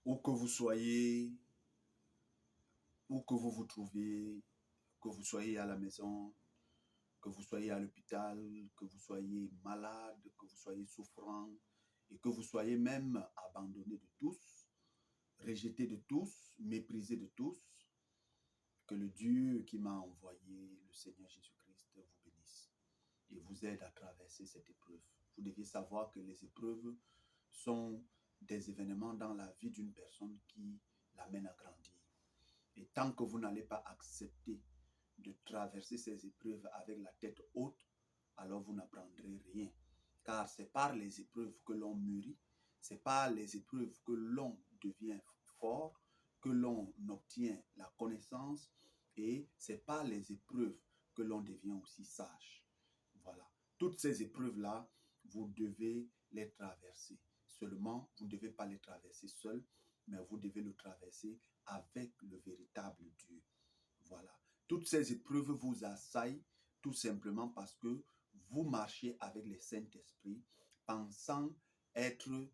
Où que vous soyez, où que vous vous trouviez, que vous soyez à la maison, que vous soyez à l'hôpital, que vous soyez malade, que vous soyez souffrant et que vous soyez même abandonné de tous, rejeté de tous, méprisé de tous, que le Dieu qui m'a envoyé, le Seigneur Jésus-Christ, vous bénisse et vous aide à traverser cette épreuve. Vous deviez savoir que les épreuves sont des événements dans la vie d'une personne qui l'amène à grandir. Et tant que vous n'allez pas accepter de traverser ces épreuves avec la tête haute, alors vous n'apprendrez rien. Car c'est par les épreuves que l'on mûrit, c'est par les épreuves que l'on devient fort, que l'on obtient la connaissance, et c'est par les épreuves que l'on devient aussi sage. Voilà. Toutes ces épreuves-là, vous devez les traverser. Seulement, vous ne devez pas les traverser seul, mais vous devez le traverser avec le véritable Dieu. Voilà. Toutes ces épreuves vous assaillent tout simplement parce que vous marchez avec le Saint-Esprit, pensant être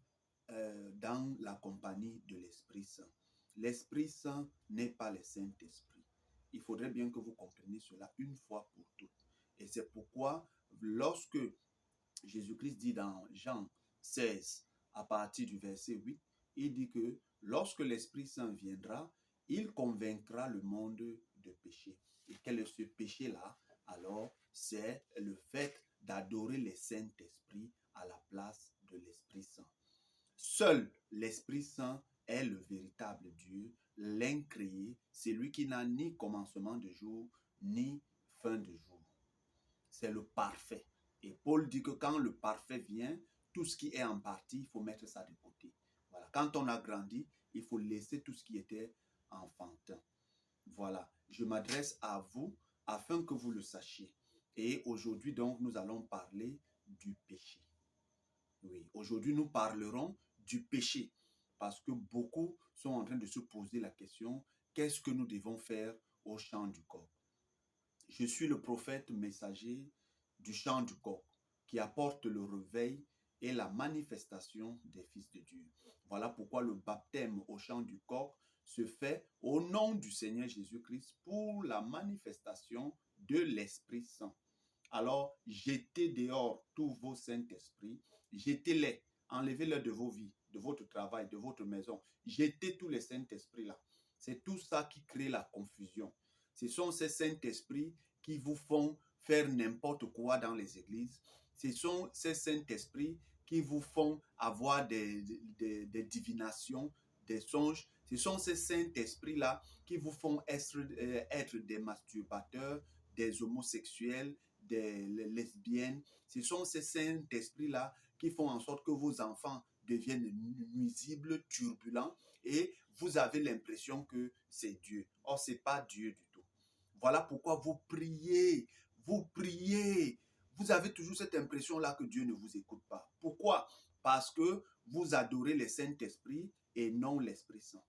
dans la compagnie de l'Esprit Saint. L'Esprit Saint n'est pas le Saint-Esprit. Il faudrait bien que vous compreniez cela une fois pour toutes. Et c'est pourquoi, lorsque Jésus-Christ dit dans Jean 16, à partir du verset 8, il dit que lorsque l'Esprit Saint viendra, il convaincra le monde de péché. Et quel est ce péché-là? Alors, c'est le fait d'adorer le Saint-Esprit à la place de l'Esprit Saint. Seul l'Esprit Saint est le véritable Dieu, l'incréé, celui qui n'a ni commencement de jour, ni fin de jour. C'est le parfait. Et Paul dit que quand le parfait vient, tout ce qui est en partie, il faut mettre ça de côté. Voilà. Quand on a grandi, il faut laisser tout ce qui était enfantin. Voilà. Je m'adresse à vous afin que vous le sachiez. Et aujourd'hui, donc, nous allons parler du péché. Oui, aujourd'hui, nous parlerons du péché parce que beaucoup sont en train de se poser la question, qu'est-ce que nous devons faire au chant du corps? Je suis le prophète messager du chant du coq qui apporte le réveil et la manifestation des fils de Dieu. Voilà pourquoi le baptême au chant du coq se fait au nom du Seigneur Jésus-Christ pour la manifestation de l'Esprit Saint. Alors, jetez dehors tous vos Saint-Esprits, jetez-les, enlevez-les de vos vies, de votre travail, de votre maison. Jetez tous les Saint-Esprits-là. C'est tout ça qui crée la confusion. Ce sont ces Saint-Esprits qui vous font faire n'importe quoi dans les églises. Ce sont ces Saint-Esprits qui vous font avoir des divinations, des songes. Ce sont ces Saint-Esprits-là qui vous font être des masturbateurs, des homosexuels, des lesbiennes. Ce sont ces Saint-Esprits-là qui font en sorte que vos enfants deviennent nuisibles, turbulents, et vous avez l'impression que c'est Dieu. Or, ce n'est pas Dieu du tout. Voilà pourquoi vous priez. Vous avez toujours cette impression-là que Dieu ne vous écoute pas. Pourquoi? Parce que vous adorez le Saint-Esprit et non l'Esprit Saint.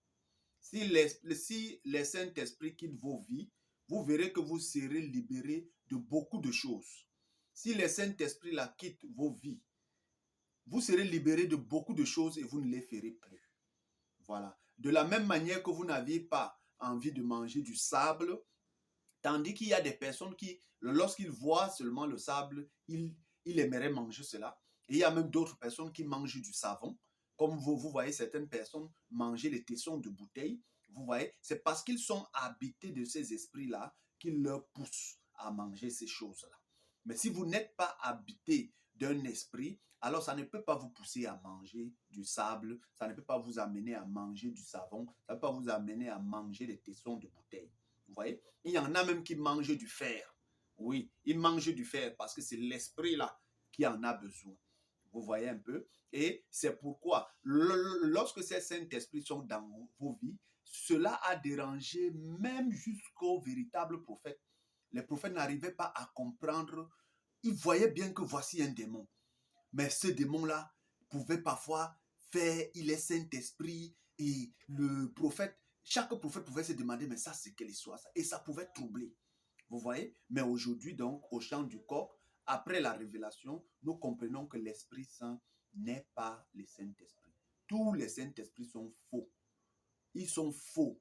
Si le Saint-Esprit quitte vos vies, vous verrez que vous serez libérés de beaucoup de choses. Si le Saint-Esprit là quitte vos vies, vous serez libérés de beaucoup de choses et vous ne les ferez plus. Voilà. De la même manière que vous n'aviez pas envie de manger du sable, tandis qu'il y a des personnes qui, lorsqu'ils voient seulement le sable, ils aimeraient manger cela. Et il y a même d'autres personnes qui mangent du savon. Comme vous voyez certaines personnes manger les tessons de bouteille. Vous voyez, c'est parce qu'ils sont habités de ces esprits-là qu'ils leur poussent à manger ces choses-là. Mais si vous n'êtes pas habité d'un esprit, alors ça ne peut pas vous pousser à manger du sable, ça ne peut pas vous amener à manger du savon, ça ne peut pas vous amener à manger les tessons de bouteille. Vous voyez, il y en a même qui mangent du fer. Oui, ils mangent du fer parce que c'est l'esprit là qui en a besoin. Vous voyez un peu? Et c'est pourquoi, lorsque ces Saint-Esprits sont dans vos vies, cela a dérangé même jusqu'aux véritables prophètes. Les prophètes n'arrivaient pas à comprendre. Ils voyaient bien que voici un démon. Mais ce démon-là pouvait parfois faire, il est Saint-Esprit, et le prophète, chaque prophète pouvait se demander, mais ça c'est quelle histoire ça? Et ça pouvait troubler. Vous voyez? Mais aujourd'hui donc, au chant du coq, après la révélation, nous comprenons que l'Esprit Saint n'est pas le Saint-Esprit. Tous les Saint-Esprits sont faux. ils sont faux.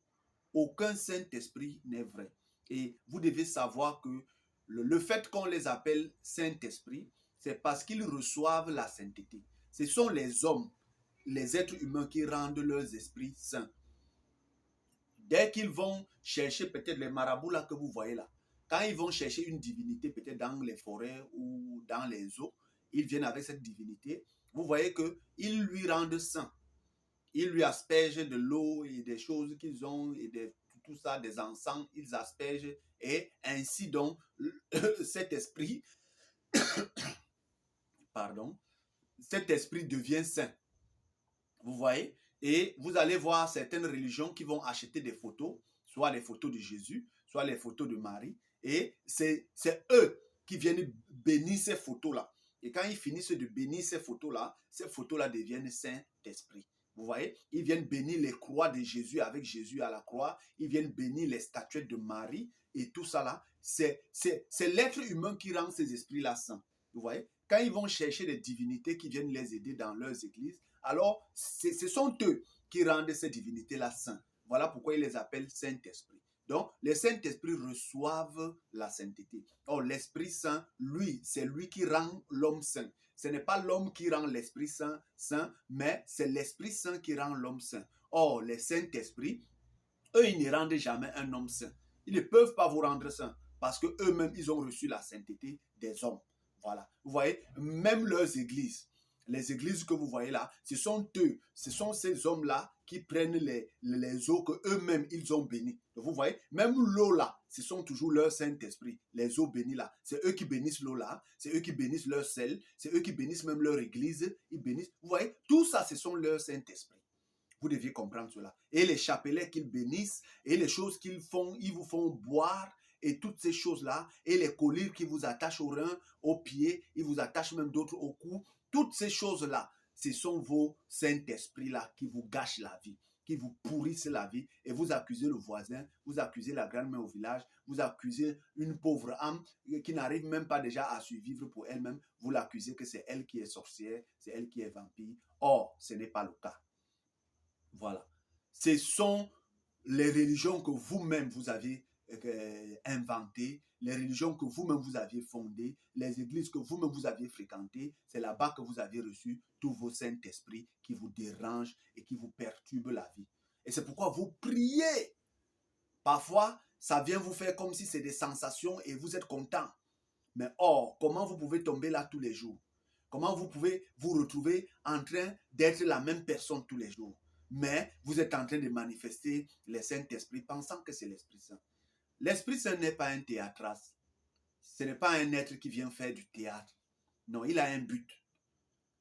Aucun Saint-Esprit n'est vrai. Et vous devez savoir que le fait qu'on les appelle Saint-Esprit, c'est parce qu'ils reçoivent la sainteté. Ce sont les hommes, les êtres humains qui rendent leurs esprits saints. Dès qu'ils vont chercher peut-être les marabouts là que vous voyez là, quand ils vont chercher une divinité peut-être dans les forêts ou dans les eaux, ils viennent avec cette divinité. Vous voyez qu'ils lui rendent saint. Ils lui aspergent de l'eau et des choses qu'ils ont et tout ça, des encens, ils aspergent et ainsi donc cet esprit, pardon, cet esprit devient saint. Vous voyez? Et vous allez voir certaines religions qui vont acheter des photos, soit les photos de Jésus, soit les photos de Marie. Et c'est eux qui viennent bénir ces photos-là. Et quand ils finissent de bénir ces photos-là deviennent Saint-Esprit. Vous voyez? Ils viennent bénir les croix de Jésus avec Jésus à la croix. Ils viennent bénir les statuettes de Marie. Et tout ça là, c'est l'être humain qui rend ces esprits-là saints. Vous voyez? Quand ils vont chercher des divinités qui viennent les aider dans leurs églises, alors ce sont eux qui rendent ces divinités-là saints. Voilà pourquoi ils les appellent Saint-Esprit. Donc, les Saint-Esprit reçoivent la sainteté. Or, l'Esprit Saint, lui, c'est lui qui rend l'homme saint. Ce n'est pas l'homme qui rend l'Esprit Saint saint, mais c'est l'Esprit Saint qui rend l'homme saint. Or, les Saint-Esprits, eux, ils ne rendent jamais un homme saint. Ils ne peuvent pas vous rendre saint parce qu'eux-mêmes, ils ont reçu la sainteté des hommes. Voilà. Vous voyez, même leurs églises, les églises que vous voyez là, ce sont eux, ce sont ces hommes-là qui prennent les eaux qu'eux-mêmes, ils ont bénies. Donc vous voyez, même l'eau là, ce sont toujours leur Saint-Esprit, les eaux bénies là. C'est eux qui bénissent l'eau là, c'est eux qui bénissent leur sel, c'est eux qui bénissent même leur église, ils bénissent. Vous voyez, tout ça, ce sont leur Saint-Esprit. Vous deviez comprendre cela. Et les chapelets qu'ils bénissent, et les choses qu'ils font, ils vous font boire, et toutes ces choses-là, et les collyres qui vous attachent aux reins, aux pieds, ils vous attachent même d'autres au cou. Toutes ces choses-là, ce sont vos Saint-Esprits-là qui vous gâchent la vie, qui vous pourrissent la vie, et vous accusez le voisin, vous accusez la grand-mère au village, vous accusez une pauvre âme qui n'arrive même pas déjà à survivre pour elle-même, vous l'accusez que c'est elle qui est sorcière, c'est elle qui est vampire. Or, ce n'est pas le cas. Voilà. Ce sont les religions que vous-même vous avez inventées, les religions que vous-même vous aviez fondées, les églises que vous-même vous aviez fréquentées. C'est là-bas que vous avez reçu tous vos Saint-Esprits qui vous dérangent et qui vous perturbent la vie. Et c'est pourquoi vous priez. Parfois, ça vient vous faire comme si c'est des sensations et vous êtes content. Mais or, comment vous pouvez tomber là tous les jours? Comment vous pouvez vous retrouver en train d'être la même personne tous les jours? Mais vous êtes en train de manifester le Saint-Esprit pensant que c'est l'Esprit Saint. L'Esprit Saint n'est pas un théâtras. Ce n'est pas un être qui vient faire du théâtre. Non, il a un but.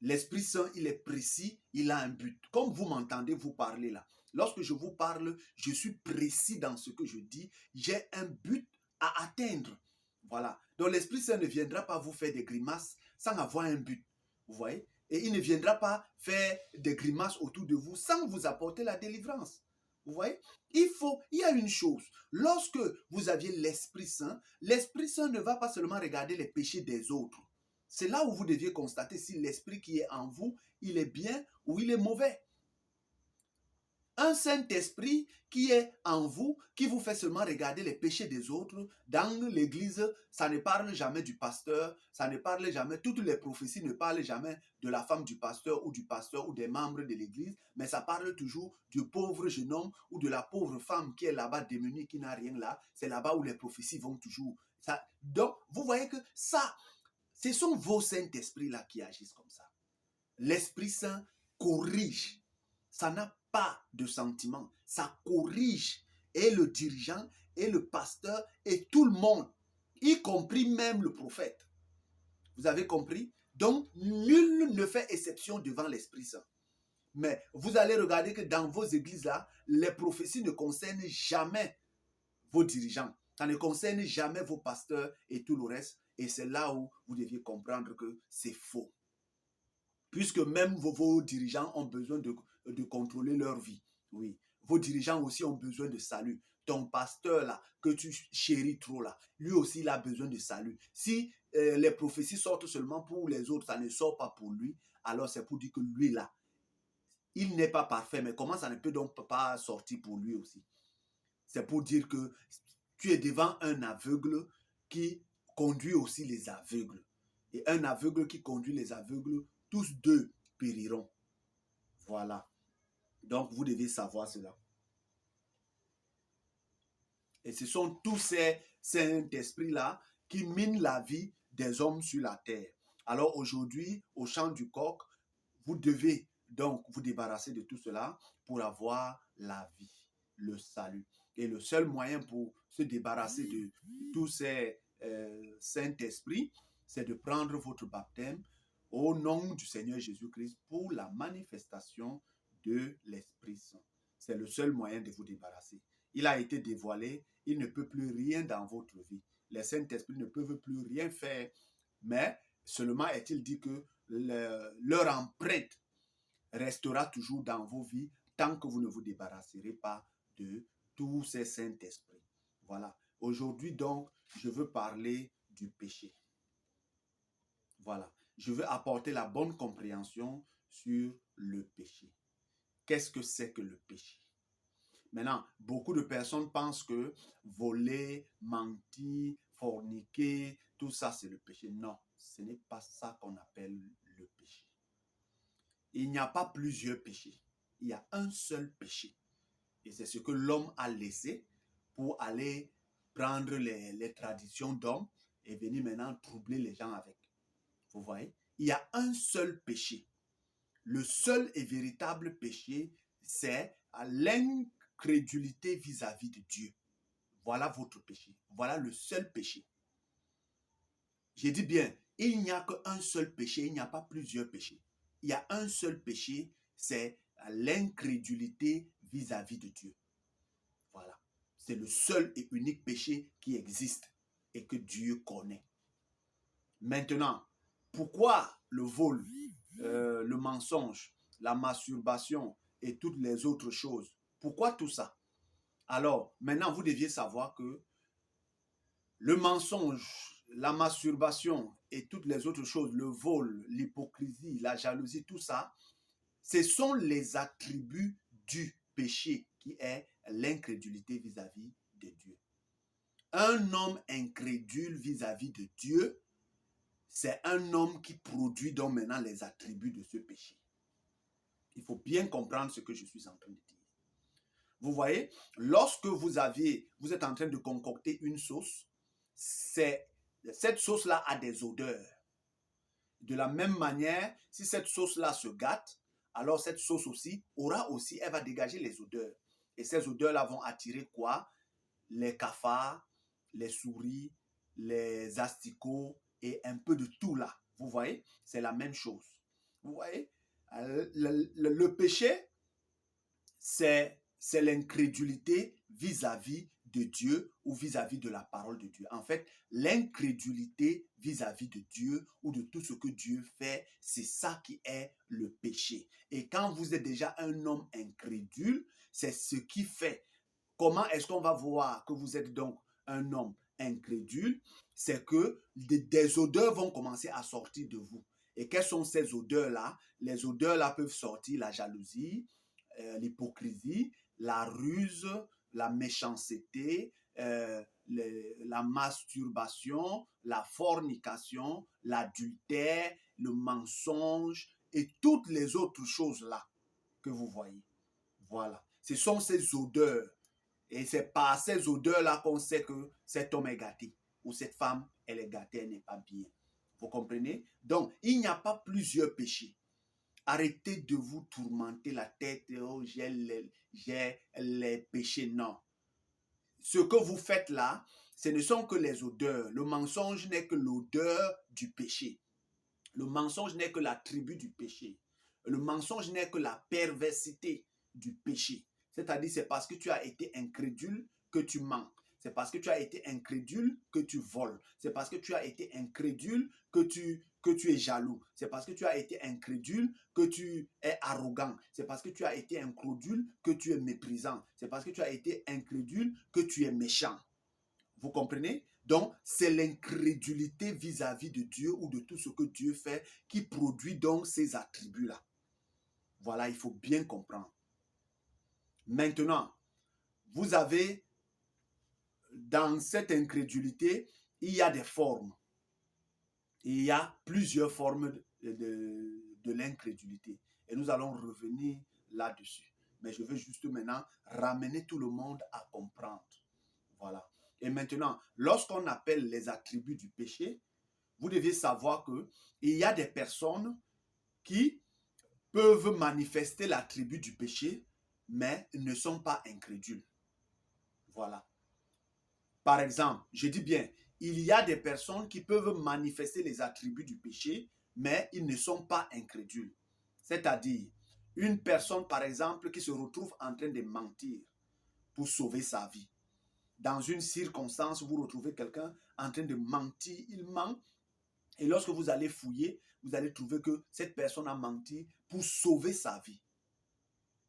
L'Esprit Saint, il est précis, il a un but. Comme vous m'entendez vous parler là. Lorsque je vous parle, je suis précis dans ce que je dis. J'ai un but à atteindre. Voilà. Donc l'Esprit Saint ne viendra pas vous faire des grimaces sans avoir un but. Vous voyez? Et il ne viendra pas faire des grimaces autour de vous sans vous apporter la délivrance. Vous voyez? Il y a une chose. Lorsque vous aviez l'Esprit Saint ne va pas seulement regarder les péchés des autres. C'est là où vous deviez constater si l'Esprit qui est en vous, il est bien ou il est mauvais. Un Saint-Esprit qui est en vous, qui vous fait seulement regarder les péchés des autres, dans l'église, ça ne parle jamais du pasteur, ça ne parle jamais, toutes les prophéties ne parlent jamais de la femme du pasteur ou des membres de l'église, mais ça parle toujours du pauvre jeune homme ou de la pauvre femme qui est là-bas démunie, qui n'a rien là. C'est là-bas où les prophéties vont toujours. Donc, vous voyez que ça, ce sont vos Saint-Esprits-là qui agissent comme ça. L'Esprit Saint corrige. Ça n'a pas de sentiment. Ça corrige. Et le dirigeant, et le pasteur, et tout le monde, y compris même le prophète. Vous avez compris? Donc, nul ne fait exception devant l'Esprit Saint. Mais vous allez regarder que dans vos églises-là, les prophéties ne concernent jamais vos dirigeants. Ça ne concerne jamais vos pasteurs et tout le reste. Et c'est là où vous deviez comprendre que c'est faux. Puisque même vos dirigeants ont besoin de contrôler leur vie. Oui, vos dirigeants aussi ont besoin de salut. Ton pasteur là, que tu chéris trop là, lui aussi il a besoin de salut. Si les prophéties sortent seulement pour les autres, ça ne sort pas pour lui, alors c'est pour dire que lui là, il n'est pas parfait, mais comment ça ne peut donc pas sortir pour lui aussi? C'est pour dire que tu es devant un aveugle qui conduit aussi les aveugles. Et un aveugle qui conduit les aveugles, tous deux périront. Voilà. Donc, vous devez savoir cela. Et ce sont tous ces Saint-Esprits-là qui minent la vie des hommes sur la terre. Alors aujourd'hui, au chant du coq, vous devez donc vous débarrasser de tout cela pour avoir la vie, le salut. Et le seul moyen pour se débarrasser de tous ces Saint-Esprits, c'est de prendre votre baptême au nom du Seigneur Jésus-Christ pour la manifestation de l'Esprit Saint. C'est le seul moyen de vous débarrasser. Il a été dévoilé, il ne peut plus rien dans votre vie. Les Saint-Esprits ne peuvent plus rien faire, mais seulement est-il dit que leur empreinte restera toujours dans vos vies tant que vous ne vous débarrasserez pas de tous ces Saint-Esprits. Voilà. Aujourd'hui, donc, je veux parler du péché. Voilà. Je veux apporter la bonne compréhension sur le péché. Qu'est-ce que c'est que le péché? Maintenant, beaucoup de personnes pensent que voler, mentir, forniquer, tout ça, c'est le péché. Non, ce n'est pas ça qu'on appelle le péché. Il n'y a pas plusieurs péchés. Il y a un seul péché. Et c'est ce que l'homme a laissé pour aller prendre les traditions d'hommes et venir maintenant troubler les gens avec. Vous voyez? Il y a un seul péché. Le seul et véritable péché, c'est l'incrédulité vis-à-vis de Dieu. Voilà votre péché. Voilà le seul péché. J'ai dit bien, il n'y a qu'un seul péché, il n'y a pas plusieurs péchés. Il y a un seul péché, c'est l'incrédulité vis-à-vis de Dieu. Voilà. C'est le seul et unique péché qui existe et que Dieu connaît. Maintenant, pourquoi le vol, le mensonge, la masturbation et toutes les autres choses? Pourquoi tout ça? Alors, maintenant, vous deviez savoir que le mensonge, la masturbation et toutes les autres choses, le vol, l'hypocrisie, la jalousie, tout ça, ce sont les attributs du péché qui est l'incrédulité vis-à-vis de Dieu. Un homme incrédule vis-à-vis de Dieu, c'est un homme qui produit donc maintenant les attributs de ce péché. Il faut bien comprendre ce que je suis en train de dire. Vous voyez, lorsque vous êtes en train de concocter une sauce, cette sauce-là a des odeurs. De la même manière, si cette sauce-là se gâte, alors cette sauce aussi elle va dégager les odeurs. Et ces odeurs-là vont attirer quoi? Les cafards, les souris, les asticots et un peu de tout là. Vous voyez? C'est la même chose. Vous voyez? Le péché, c'est l'incrédulité vis-à-vis de Dieu ou vis-à-vis de la parole de Dieu. En fait, l'incrédulité vis-à-vis de Dieu ou de tout ce que Dieu fait, c'est ça qui est le péché. Et quand vous êtes déjà un homme incrédule, c'est ce qui fait. Comment est-ce qu'on va voir que vous êtes donc un homme incrédule? C'est que des odeurs vont commencer à sortir de vous. Et quelles sont ces odeurs-là? Les odeurs-là peuvent sortir la jalousie, l'hypocrisie, la ruse, la méchanceté, la masturbation, la fornication, l'adultère, le mensonge et toutes les autres choses-là que vous voyez. Voilà. Ce sont ces odeurs. Et c'est par ces odeurs-là qu'on sait que cet homme est gâté ou cette femme, elle est gâtée, elle n'est pas bien. Vous comprenez? Donc, il n'y a pas plusieurs péchés. Arrêtez de vous tourmenter la tête. Oh, j'ai les péchés. Non. Ce que vous faites là, ce ne sont que les odeurs. Le mensonge n'est que l'odeur du péché. Le mensonge n'est que l'attribut du péché. Le mensonge n'est que la perversité du péché. C'est-à-dire, c'est parce que tu as été incrédule que tu mens. C'est parce que tu as été incrédule que tu voles. C'est parce que tu as été incrédule que tu es jaloux. C'est parce que tu as été incrédule que tu es arrogant. C'est parce que tu as été incrédule que tu es méprisant. C'est parce que tu as été incrédule que tu es méchant. Vous comprenez? Donc, c'est l'incrédulité vis-à-vis de Dieu ou de tout ce que Dieu fait qui produit donc ces attributs-là. Voilà, il faut bien comprendre. Maintenant, vous avez, dans cette incrédulité, il y a des formes. Il y a plusieurs formes de l'incrédulité. Et nous allons revenir là-dessus. Mais je veux juste maintenant ramener tout le monde à comprendre. Voilà. Et maintenant, lorsqu'on appelle les attributs du péché, vous devez savoir qu'il y a des personnes qui peuvent manifester l'attribut du péché, mais ne sont pas incrédules. Voilà. Par exemple, je dis bien, il y a des personnes qui peuvent manifester les attributs du péché, mais ils ne sont pas incrédules. C'est-à-dire, une personne, par exemple, qui se retrouve en train de mentir pour sauver sa vie. Dans une circonstance, vous retrouvez quelqu'un en train de mentir, il ment, et lorsque vous allez fouiller, vous allez trouver que cette personne a menti pour sauver sa vie.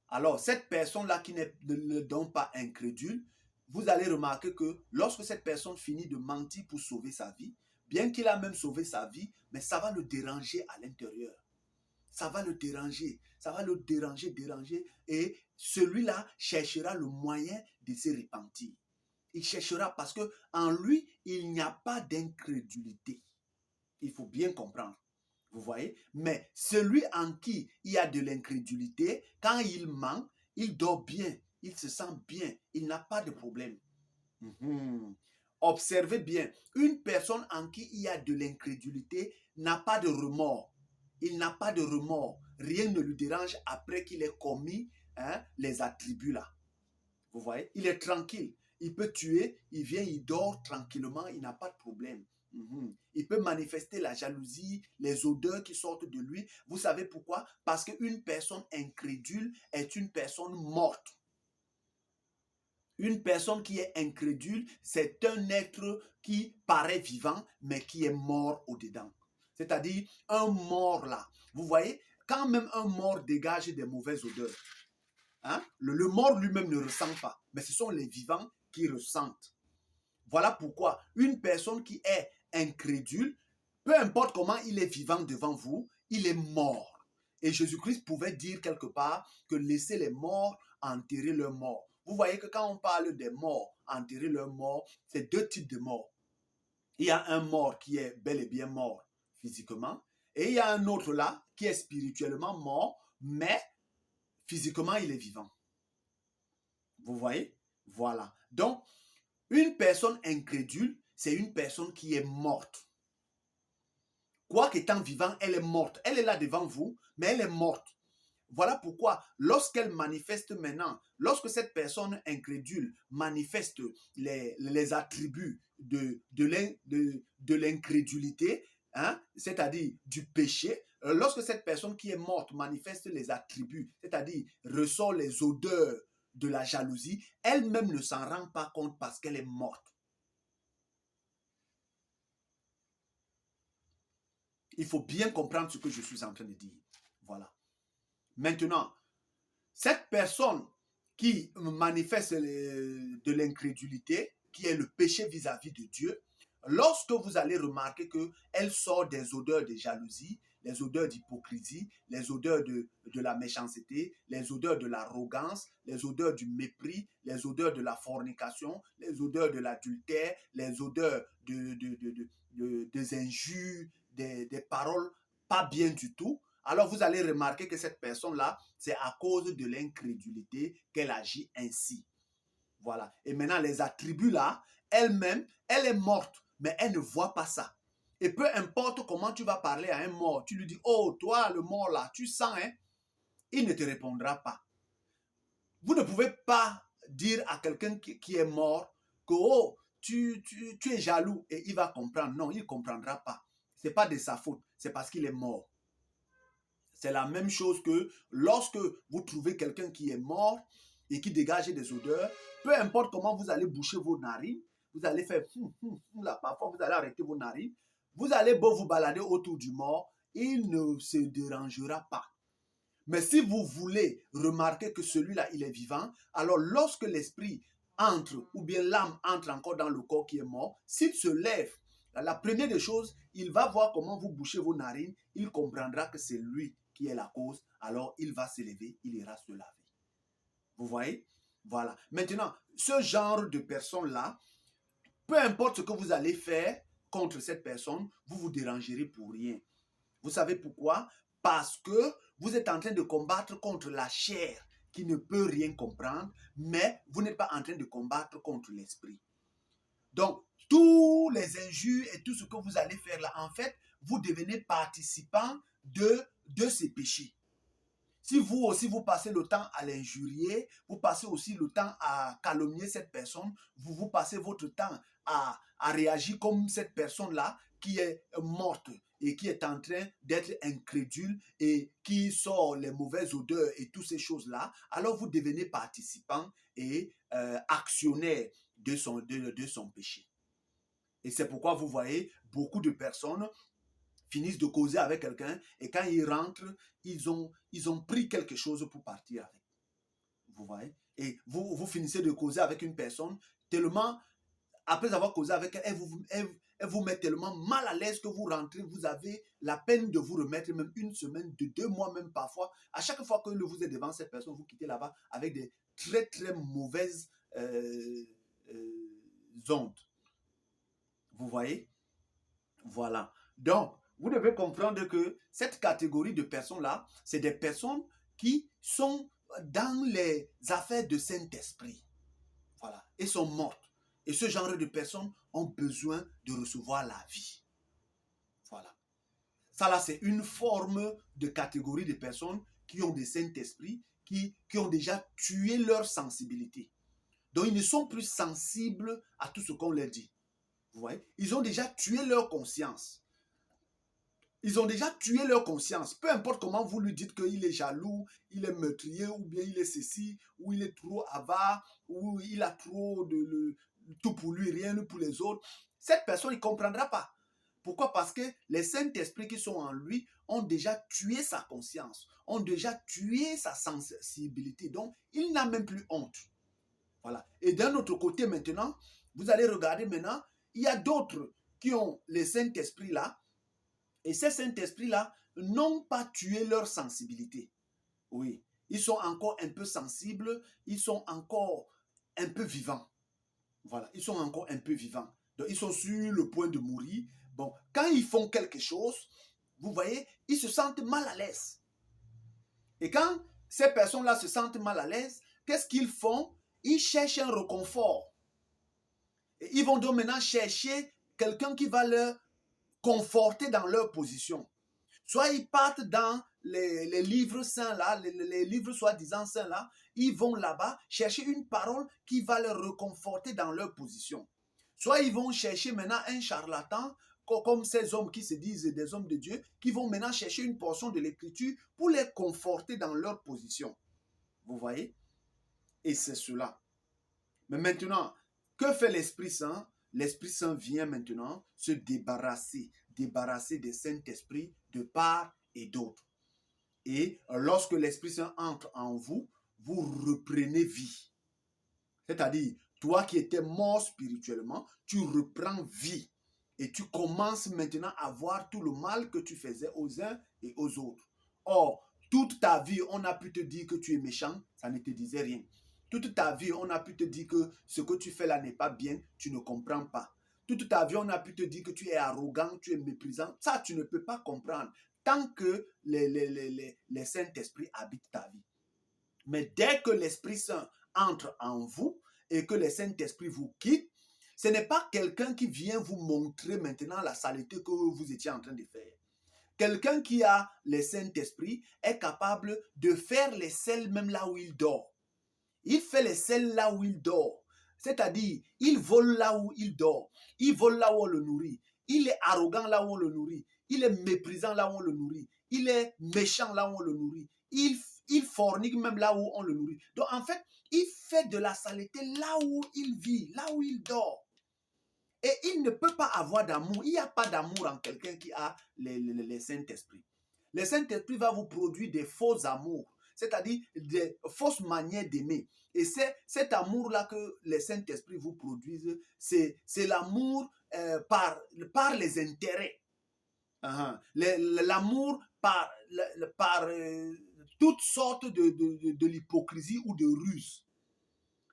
Alors, cette personne-là qui ne donc pas incrédule, vous allez remarquer que lorsque cette personne finit de mentir pour sauver sa vie, bien qu'il a même sauvé sa vie, mais ça va le déranger à l'intérieur. Ça va le déranger, déranger. Et celui-là cherchera le moyen de se repentir. Il cherchera parce qu'en lui, il n'y a pas d'incrédulité. Il faut bien comprendre. Vous voyez? Mais celui en qui il y a de l'incrédulité, quand il ment, il dort bien, il se sent bien, il n'a pas de problème. Observez bien, une personne en qui il y a de l'incrédulité n'a pas de remords. Il n'a pas de remords. Rien ne lui dérange après qu'il ait commis les attributs là. Vous voyez? Il est tranquille. Il peut tuer, il vient, il dort tranquillement, il n'a pas de problème. Il peut manifester la jalousie, les odeurs qui sortent de lui. Vous savez pourquoi? Parce qu'une personne incrédule est une personne morte. Une personne qui est incrédule, c'est un être qui paraît vivant, mais qui est mort au-dedans. C'est-à-dire un mort là. Vous voyez, quand même un mort dégage des mauvaises odeurs. Le mort lui-même ne ressent pas, mais ce sont les vivants qui ressentent. Voilà pourquoi une personne qui est incrédule, peu importe comment il est vivant devant vous, il est mort. Et Jésus-Christ pouvait dire quelque part que laissez les morts enterrer leurs morts. Vous voyez que quand on parle des morts, enterrer leurs morts, c'est deux types de morts. Il y a un mort qui est bel et bien mort physiquement, et il y a un autre là qui est spirituellement mort, mais physiquement il est vivant. Vous voyez? Voilà. Donc, une personne incrédule, c'est une personne qui est morte. Quoique étant vivant, elle est morte. Elle est là devant vous, mais elle est morte. Voilà pourquoi, lorsqu'elle manifeste maintenant, lorsque cette personne incrédule manifeste les attributs de l'incrédulité, c'est-à-dire du péché, lorsque cette personne qui est morte manifeste les attributs, c'est-à-dire ressort les odeurs de la jalousie, elle-même ne s'en rend pas compte parce qu'elle est morte. Il faut bien comprendre ce que je suis en train de dire. Voilà. Maintenant, cette personne qui manifeste de l'incrédulité, qui est le péché vis-à-vis de Dieu, lorsque vous allez remarquer qu'elle sort des odeurs de jalousie, les odeurs d'hypocrisie, les odeurs de la méchanceté, les odeurs de l'arrogance, les odeurs du mépris, les odeurs de la fornication, les odeurs de l'adultère, les odeurs des injures, des paroles pas bien du tout, alors vous allez remarquer que cette personne-là, c'est à cause de l'incrédulité qu'elle agit ainsi. Voilà. Et maintenant, les attributs-là, elle-même, elle est morte, mais elle ne voit pas ça. Et peu importe comment tu vas parler à un mort, tu lui dis, oh, toi, le mort là, tu sens, il ne te répondra pas. Vous ne pouvez pas dire à quelqu'un qui est mort que, oh, tu es jaloux et il va comprendre. Non, il ne comprendra pas. Ce n'est pas de sa faute, c'est parce qu'il est mort. C'est la même chose que lorsque vous trouvez quelqu'un qui est mort et qui dégage des odeurs, peu importe comment vous allez boucher vos narines, vous allez faire là, parfois vous allez arrêter vos narines, vous allez beau vous balader autour du mort, il ne se dérangera pas. Mais si vous voulez remarquer que celui-là, il est vivant, alors lorsque l'esprit entre ou bien l'âme entre encore dans le corps qui est mort, s'il se lève, la première des choses, il va voir comment vous bouchez vos narines, il comprendra que c'est lui qui est la cause, alors il va se lever, il ira se laver. Vous voyez? Voilà. Maintenant, ce genre de personne-là, peu importe ce que vous allez faire contre cette personne, vous vous dérangerez pour rien. Vous savez pourquoi? Parce que vous êtes en train de combattre contre la chair qui ne peut rien comprendre, mais vous n'êtes pas en train de combattre contre l'esprit. Donc, tous les injures et tout ce que vous allez faire là, en fait, vous devenez participant de ces péchés. Si vous aussi vous passez le temps à l'injurier, vous passez aussi le temps à calomnier cette personne, vous passez votre temps à réagir comme cette personne-là qui est morte et qui est en train d'être incrédule et qui sort les mauvaises odeurs et toutes ces choses-là, alors vous devenez participant et actionnaire de son péché. Et c'est pourquoi vous voyez beaucoup de personnes finissent de causer avec quelqu'un et quand ils rentrent, ils ont pris quelque chose pour partir avec. Vous voyez? Et vous finissez de causer avec une personne tellement, après avoir causé avec elle, elle vous met tellement mal à l'aise que vous rentrez, vous avez la peine de vous remettre même une semaine, 2 mois même parfois. À chaque fois que vous êtes devant cette personne, vous quittez là-bas avec des très très mauvaises ondes. Vous voyez? Voilà. Donc, vous devez comprendre que cette catégorie de personnes-là, c'est des personnes qui sont dans les affaires de Saint-Esprit. Voilà. Et sont mortes. Et ce genre de personnes ont besoin de recevoir la vie. Voilà. Ça là, c'est une forme de catégorie de personnes qui ont des Saint-Esprit, qui ont déjà tué leur sensibilité. Donc, ils ne sont plus sensibles à tout ce qu'on leur dit. Vous voyez? Ils ont déjà tué leur conscience. Ils ont déjà tué leur conscience. Peu importe comment vous lui dites qu'il est jaloux, il est meurtrier, ou bien il est ceci, ou il est trop avare, ou il a trop de tout pour lui, rien pour les autres. Cette personne, il ne comprendra pas. Pourquoi? Parce que les Saint-Esprits qui sont en lui ont déjà tué sa conscience, ont déjà tué sa sensibilité. Donc, il n'a même plus honte. Voilà. Et d'un autre côté maintenant, vous allez regarder maintenant, il y a d'autres qui ont les Saint-Esprits là, et ces Saint-Esprits-là n'ont pas tué leur sensibilité. Oui, ils sont encore un peu sensibles, ils sont encore un peu vivants. Voilà, ils sont encore un peu vivants. Donc, ils sont sur le point de mourir. Bon, quand ils font quelque chose, vous voyez, ils se sentent mal à l'aise. Et quand ces personnes-là se sentent mal à l'aise, qu'est-ce qu'ils font? Ils cherchent un réconfort. Et ils vont donc maintenant chercher quelqu'un qui va leur confortés dans leur position. Soit ils partent dans les livres saints là, les livres soi-disant saints là, ils vont là-bas chercher une parole qui va les réconforter dans leur position. Soit ils vont chercher maintenant un charlatan, comme ces hommes qui se disent des hommes de Dieu, qui vont maintenant chercher une portion de l'écriture pour les conforter dans leur position. Vous voyez? Et c'est cela. Mais maintenant, que fait l'Esprit Saint? L'Esprit Saint vient maintenant se débarrasser des Saint-Esprits de part et d'autre. Et lorsque l'Esprit Saint entre en vous, vous reprenez vie. C'est-à-dire, toi qui étais mort spirituellement, tu reprends vie. Et tu commences maintenant à voir tout le mal que tu faisais aux uns et aux autres. Or, toute ta vie, on a pu te dire que tu es méchant, ça ne te disait rien. Toute ta vie, on a pu te dire que ce que tu fais là n'est pas bien, tu ne comprends pas. Toute ta vie, on a pu te dire que tu es arrogant, tu es méprisant. Ça, tu ne peux pas comprendre tant que les Saint-Esprits habitent ta vie. Mais dès que l'Esprit Saint entre en vous et que le Saint-Esprit vous quitte, ce n'est pas quelqu'un qui vient vous montrer maintenant la saleté que vous étiez en train de faire. Quelqu'un qui a le Saint-Esprit est capable de faire les selles même là où il dort. Il fait les selles là où il dort. C'est-à-dire, il vole là où il dort. Il vole là où on le nourrit. Il est arrogant là où on le nourrit. Il est méprisant là où on le nourrit. Il est méchant là où on le nourrit. Il fornique même là où on le nourrit. Donc en fait, il fait de la saleté là où il vit, là où il dort. Et il ne peut pas avoir d'amour. Il n'y a pas d'amour en quelqu'un qui a les Saint-Esprit. Le Saint-Esprit va vous produire des faux amours, c'est-à-dire des fausses manières d'aimer. Et c'est cet amour-là que les Saint-Esprit vous produisent, c'est l'amour par les intérêts. L'amour par toutes sortes de l'hypocrisie ou de ruse.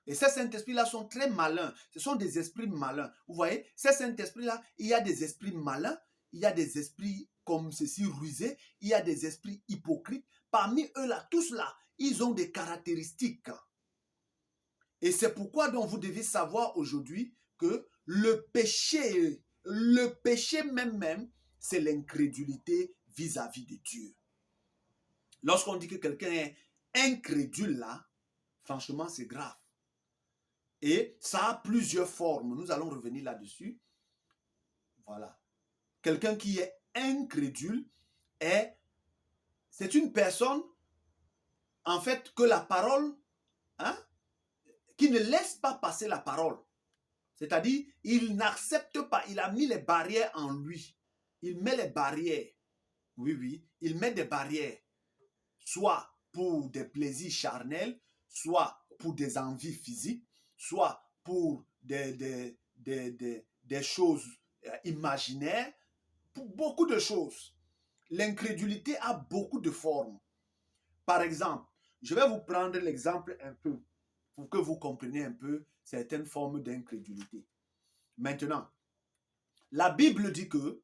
Et ces Saint-Esprits-là sont très malins. Ce sont des esprits malins. Vous voyez, ces Saint-Esprits-là, il y a des esprits malins, il y a des esprits comme ceci rusés, il y a des esprits hypocrites. Parmi eux-là, tous là, ils ont des caractéristiques. Et c'est pourquoi donc vous devez savoir aujourd'hui que le péché même, c'est l'incrédulité vis-à-vis de Dieu. Lorsqu'on dit que quelqu'un est incrédule là, franchement, c'est grave. Et ça a plusieurs formes. Nous allons revenir là-dessus. Voilà. Quelqu'un qui est incrédule c'est une personne, en fait, que la parole, qui ne laisse pas passer la parole. C'est-à-dire, il n'accepte pas, il a mis les barrières en lui. Il met les barrières. Oui, il met des barrières. Soit pour des plaisirs charnels, soit pour des envies physiques, soit pour des choses imaginaires, pour beaucoup de choses. L'incrédulité a beaucoup de formes. Par exemple, je vais vous prendre l'exemple un peu pour que vous compreniez un peu certaines formes d'incrédulité. Maintenant, la Bible dit que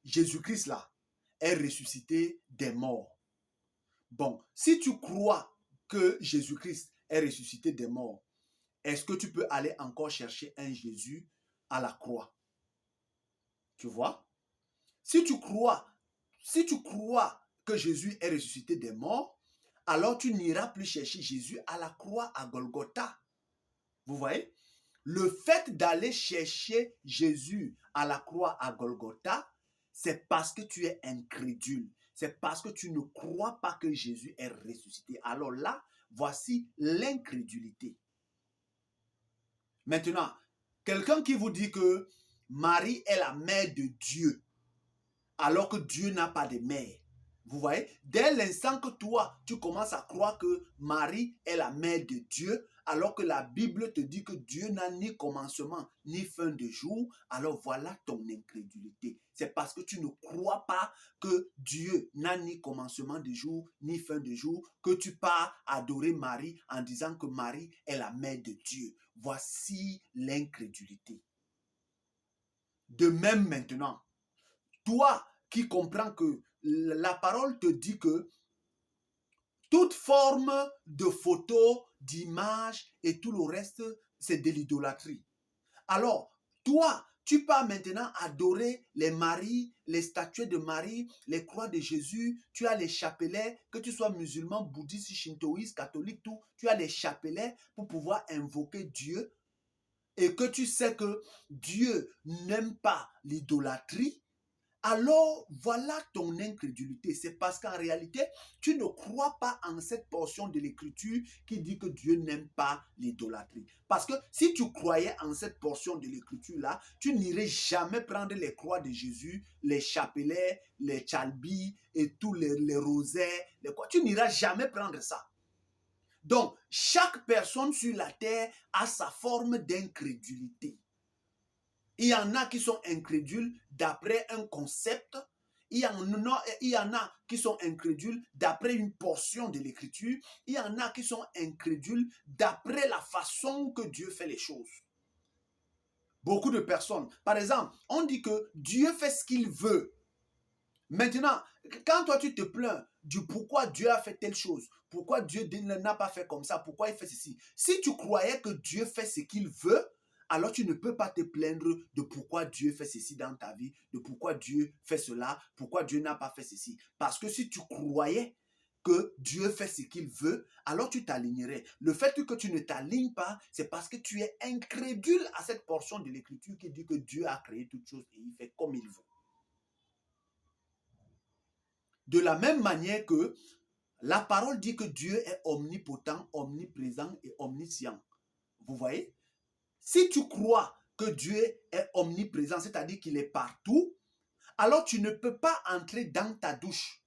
Jésus-Christ là est ressuscité des morts. Bon, si tu crois que Jésus-Christ est ressuscité des morts, est-ce que tu peux aller encore chercher un Jésus à la croix? Tu vois? Si tu crois que Jésus est ressuscité des morts, alors tu n'iras plus chercher Jésus à la croix à Golgotha. Vous voyez? Le fait d'aller chercher Jésus à la croix à Golgotha, c'est parce que tu es incrédule. C'est parce que tu ne crois pas que Jésus est ressuscité. Alors là, voici l'incrédulité. Maintenant, quelqu'un qui vous dit que Marie est la mère de Dieu, alors que Dieu n'a pas de mère. Vous voyez, dès l'instant que toi, tu commences à croire que Marie est la mère de Dieu, alors que la Bible te dit que Dieu n'a ni commencement ni fin de jour, alors voilà ton incrédulité. C'est parce que tu ne crois pas que Dieu n'a ni commencement de jour ni fin de jour que tu pars adorer Marie en disant que Marie est la mère de Dieu. Voici l'incrédulité. De même maintenant, toi qui comprends que la parole te dit que toute forme de photo, d'image et tout le reste, c'est de l'idolâtrie. Alors, toi, tu pars maintenant adorer les Maries, les statues de Marie, les croix de Jésus, tu as les chapelets, que tu sois musulman, bouddhiste, shintoïste, catholique, tout, tu as les chapelets pour pouvoir invoquer Dieu et que tu sais que Dieu n'aime pas l'idolâtrie. Alors, voilà ton incrédulité. C'est parce qu'en réalité, tu ne crois pas en cette portion de l'Écriture qui dit que Dieu n'aime pas l'idolâtrie. Parce que si tu croyais en cette portion de l'Écriture-là, tu n'irais jamais prendre les croix de Jésus, les chapelets, les tchalbis et tous les rosaires. Tu n'iras jamais prendre ça. Donc, chaque personne sur la terre a sa forme d'incrédulité. Il y en a qui sont incrédules d'après un concept. Il y en a qui sont incrédules d'après une portion de l'Écriture. Il y en a qui sont incrédules d'après la façon que Dieu fait les choses. Beaucoup de personnes. Par exemple, on dit que Dieu fait ce qu'il veut. Maintenant, quand toi tu te plains du pourquoi Dieu a fait telle chose, pourquoi Dieu n'a pas fait comme ça, pourquoi il fait ceci. Si tu croyais que Dieu fait ce qu'il veut, alors tu ne peux pas te plaindre de pourquoi Dieu fait ceci dans ta vie, de pourquoi Dieu fait cela, pourquoi Dieu n'a pas fait ceci. Parce que si tu croyais que Dieu fait ce qu'il veut, alors tu t'alignerais. Le fait que tu ne t'alignes pas, c'est parce que tu es incrédule à cette portion de l'Écriture qui dit que Dieu a créé toutes choses et il fait comme il veut. De la même manière que la parole dit que Dieu est omnipotent, omniprésent et omniscient. Vous voyez? Si tu crois que Dieu est omniprésent, c'est-à-dire qu'il est partout, alors tu ne peux pas entrer dans ta douche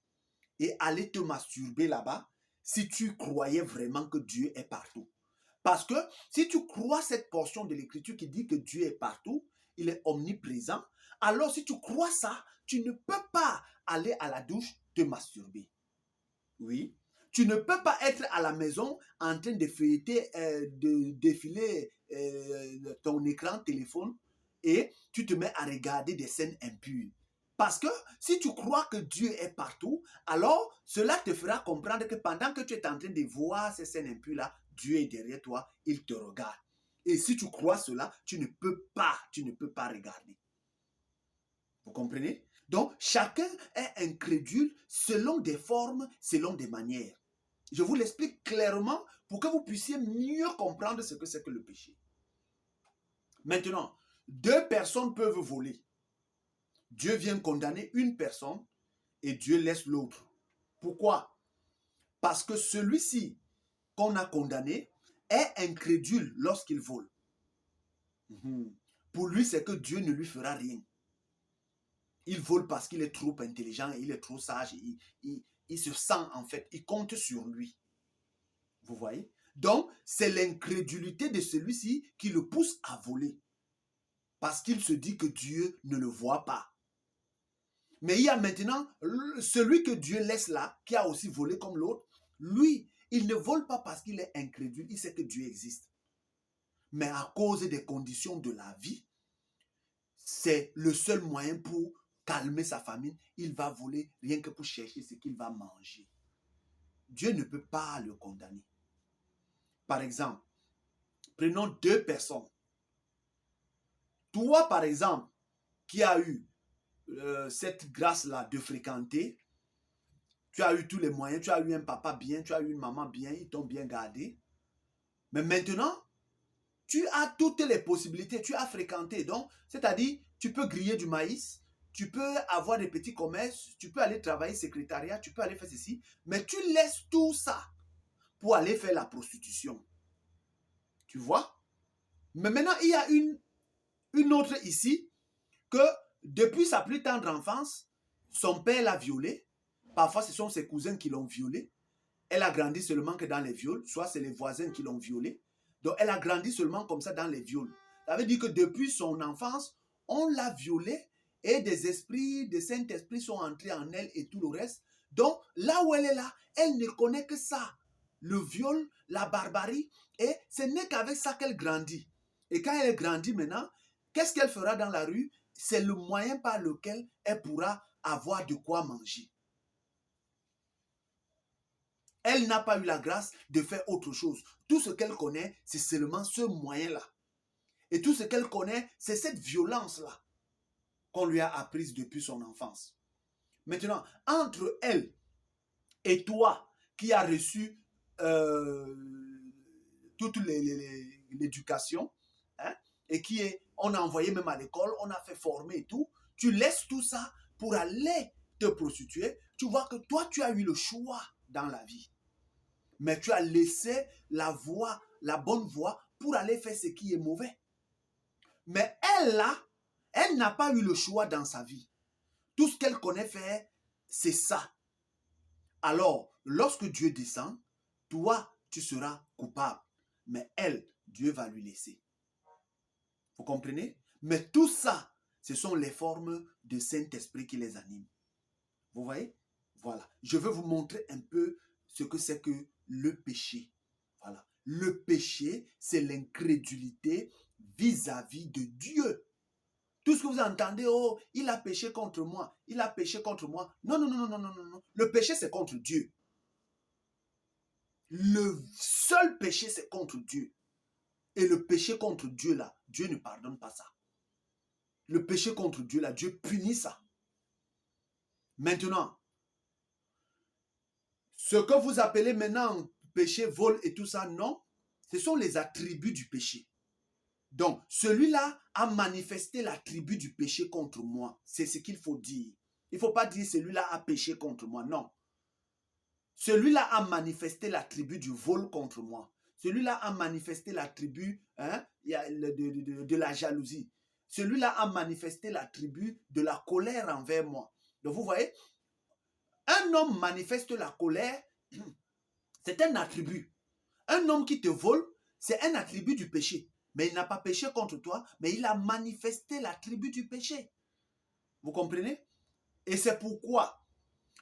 et aller te masturber là-bas si tu croyais vraiment que Dieu est partout. Parce que si tu crois cette portion de l'Écriture qui dit que Dieu est partout, il est omniprésent, Alors si tu crois ça, tu ne peux pas aller à la douche te masturber. Oui. Tu ne peux pas être à la maison en train de feuilleter, de défiler ton écran téléphone et tu te mets à regarder des scènes impures. Parce que si tu crois que Dieu est partout, alors cela te fera comprendre que pendant que tu es en train de voir ces scènes impures-là, Dieu est derrière toi, il te regarde. Et si tu crois cela, tu ne peux pas regarder. Vous comprenez? Donc, chacun est incrédule selon des formes, selon des manières. Je vous l'explique clairement pour que vous puissiez mieux comprendre ce que c'est que le péché. Maintenant, deux personnes peuvent voler. Dieu vient condamner une personne et Dieu laisse l'autre. Pourquoi? Parce que celui-ci qu'on a condamné est incrédule lorsqu'il vole. Pour lui, c'est que Dieu ne lui fera rien. Il vole parce qu'il est trop intelligent, il est trop sage, il se sent en fait, il compte sur lui. Vous voyez? Donc, c'est l'incrédulité de celui-ci qui le pousse à voler. Parce qu'il se dit que Dieu ne le voit pas. Mais il y a maintenant celui que Dieu laisse là, qui a aussi volé comme l'autre. Lui, il ne vole pas parce qu'il est incrédule, il sait que Dieu existe. Mais à cause des conditions de la vie, c'est le seul moyen pour calmer sa famine. Il va voler rien que pour chercher ce qu'il va manger. Dieu ne peut pas le condamner. Par exemple, prenons deux personnes. Toi, par exemple, qui as eu cette grâce-là de fréquenter, tu as eu tous les moyens, tu as eu un papa bien, tu as eu une maman bien, ils t'ont bien gardé. Mais maintenant, tu as toutes les possibilités, tu as fréquenté. Donc, c'est-à-dire, tu peux griller du maïs, tu peux avoir des petits commerces, tu peux aller travailler secrétariat, tu peux aller faire ceci, mais tu laisses tout ça pour aller faire la prostitution. Tu vois? Mais maintenant, il y a une autre ici que depuis sa plus tendre enfance, son père l'a violée. Parfois, ce sont ses cousins qui l'ont violée. Elle a grandi seulement que dans les viols, soit c'est les voisins qui l'ont violée. Donc, elle a grandi seulement comme ça dans les viols. Ça veut dire que depuis son enfance, on l'a violée et des esprits, des Saint-Esprits sont entrés en elle et tout le reste. Donc, là où elle est là, elle ne connaît que ça. Le viol, la barbarie. Et ce n'est qu'avec ça qu'elle grandit. Et quand elle grandit maintenant, qu'est-ce qu'elle fera dans la rue? C'est le moyen par lequel elle pourra avoir de quoi manger. Elle n'a pas eu la grâce de faire autre chose. Tout ce qu'elle connaît, c'est seulement ce moyen-là. Et tout ce qu'elle connaît, c'est cette violence-là qu'on lui a apprise depuis son enfance. Maintenant, entre elle et toi, qui as reçu toute l'éducation, hein, et on a envoyé même à l'école, on a fait former et tout, tu laisses tout ça pour aller te prostituer. Tu vois que toi, tu as eu le choix dans la vie. Mais tu as laissé la voie, la bonne voie pour aller faire ce qui est mauvais. Mais elle, là, elle n'a pas eu le choix dans sa vie. Tout ce qu'elle connaît faire, c'est ça. Alors, lorsque Dieu descend, toi, tu seras coupable. Mais elle, Dieu va lui laisser. Vous comprenez? Mais tout ça, ce sont les formes de Saint-Esprit qui les animent. Vous voyez? Voilà. Je veux vous montrer un peu ce que c'est que le péché. Voilà. Le péché, c'est l'incrédulité vis-à-vis de Dieu. Tout ce que vous entendez, oh, il a péché contre moi, il a péché contre moi. Non, non, non, non, non, non, non. Le péché, c'est contre Dieu. Le seul péché, c'est contre Dieu. Et le péché contre Dieu, là, Dieu ne pardonne pas ça. Le péché contre Dieu, là, Dieu punit ça. Maintenant, ce que vous appelez maintenant péché, vol et tout ça, non. Ce sont les attributs du péché. Donc, celui-là a manifesté l'attribut du péché contre moi. C'est ce qu'il faut dire. Il ne faut pas dire celui-là a péché contre moi. Non. Celui-là a manifesté l'attribut du vol contre moi. Celui-là a manifesté l'attribut de la jalousie. Celui-là a manifesté l'attribut de la colère envers moi. Donc, vous voyez, un homme manifeste la colère, c'est un attribut. Un homme qui te vole, c'est un attribut du péché. Mais il n'a pas péché contre toi, mais il a manifesté l'attribut du péché. Vous comprenez? Et c'est pourquoi,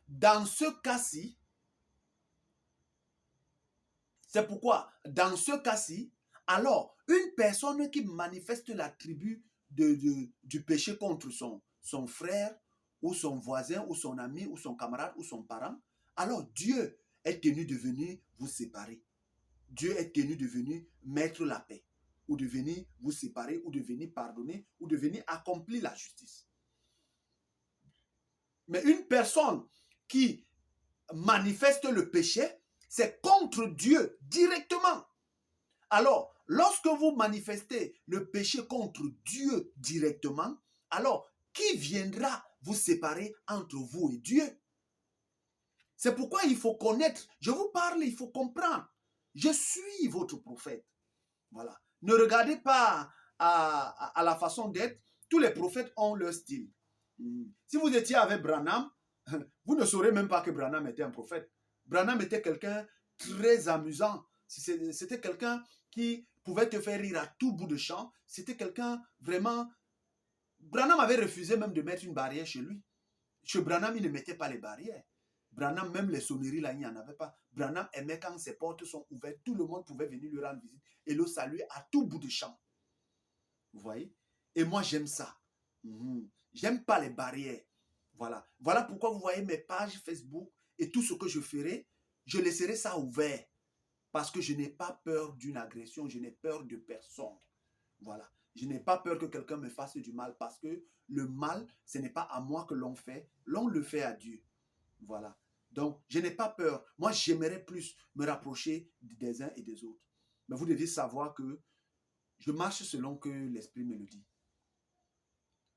dans ce cas-ci, alors, une personne qui manifeste l'attribut du péché contre son frère, ou son voisin, ou son ami, ou son camarade, ou son parent, alors Dieu est tenu de venir vous séparer. Dieu est tenu de venir mettre la paix, ou de venir vous séparer, ou de venir pardonner, ou de venir accomplir la justice. Mais une personne qui manifeste le péché, c'est contre Dieu directement. Alors, lorsque vous manifestez le péché contre Dieu directement, alors qui viendra vous séparer entre vous et Dieu? C'est pourquoi il faut connaître. Je vous parle, il faut comprendre. Je suis votre prophète. Voilà. Ne regardez pas à la façon d'être. Tous les prophètes ont leur style. Si vous étiez avec Branham, vous ne saurez même pas que Branham était un prophète. Branham était quelqu'un très amusant. C'était quelqu'un qui pouvait te faire rire à tout bout de champ. C'était quelqu'un vraiment... Branham avait refusé même de mettre une barrière chez lui. Chez Branham, il ne mettait pas les barrières. Branham, même les sonneries, là, il n'y en avait pas. Branham aimait quand ses portes sont ouvertes, tout le monde pouvait venir lui rendre visite et le saluer à tout bout de champ. Vous voyez? Et moi, j'aime ça. J'aime pas les barrières. Voilà. Voilà pourquoi vous voyez mes pages Facebook et tout ce que je ferai, je laisserai ça ouvert. Parce que je n'ai pas peur d'une agression, je n'ai peur de personne. Voilà. Je n'ai pas peur que quelqu'un me fasse du mal parce que le mal, ce n'est pas à moi que l'on fait, l'on le fait à Dieu. Voilà. Donc, je n'ai pas peur. Moi, j'aimerais plus me rapprocher des uns et des autres. Mais vous devez savoir que je marche selon que l'Esprit me le dit.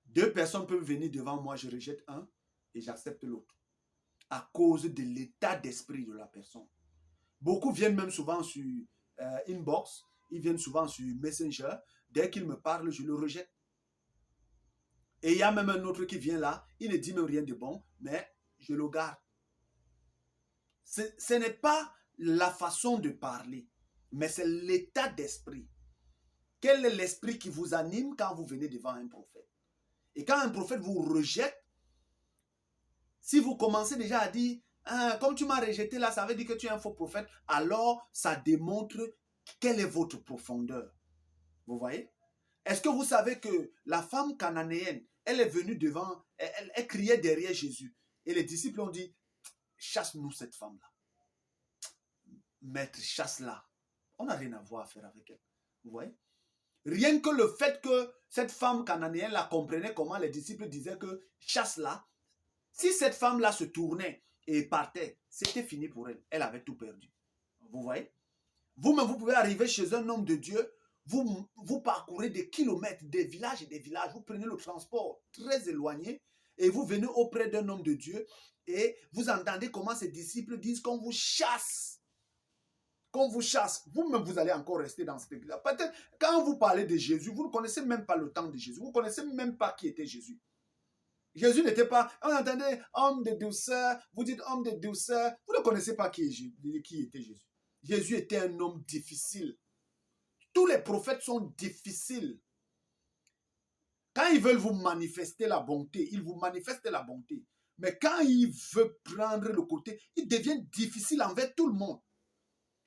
2 personnes peuvent venir devant moi, je rejette un et j'accepte l'autre. À cause de l'état d'esprit de la personne. Beaucoup viennent même souvent sur inbox, ils viennent souvent sur Messenger. Dès qu'ils me parlent, je le rejette. Et il y a même un autre qui vient là, il ne dit même rien de bon, mais je le garde. Ce n'est pas la façon de parler, mais c'est l'état d'esprit. Quel est l'esprit qui vous anime quand vous venez devant un prophète? Et quand un prophète vous rejette, si vous commencez déjà à dire, ah, comme tu m'as rejeté là, ça veut dire que tu es un faux prophète, alors ça démontre quelle est votre profondeur. Vous voyez? Est-ce que vous savez que la femme cananéenne, elle est venue devant, elle criait derrière Jésus. Et les disciples ont dit, chasse-nous cette femme-là. Maître, chasse-la. On n'a rien à voir à faire avec elle. Vous voyez? Rien que le fait que cette femme cananéenne la comprenait comment les disciples disaient que chasse-la. Si cette femme-là se tournait et partait, c'était fini pour elle. Elle avait tout perdu. Vous voyez? Vous-même, vous pouvez arriver chez un homme de Dieu, vous parcourez des kilomètres, des villages et des villages, vous prenez le transport très éloigné et vous venez auprès d'un homme de Dieu et vous entendez comment ses disciples disent qu'on vous chasse. Qu'on vous chasse, vous-même vous allez encore rester dans cette église. Peut-être quand vous parlez de Jésus, vous ne connaissez même pas le temps de Jésus, vous ne connaissez même pas qui était Jésus. Jésus n'était pas, on entendait homme de douceur, vous dites homme de douceur, vous ne connaissez pas qui était Jésus. Jésus était un homme difficile. Tous les prophètes sont difficiles. Quand ils veulent vous manifester la bonté, ils vous manifestent la bonté. Mais quand ils veulent prendre le côté, ils deviennent difficiles envers tout le monde.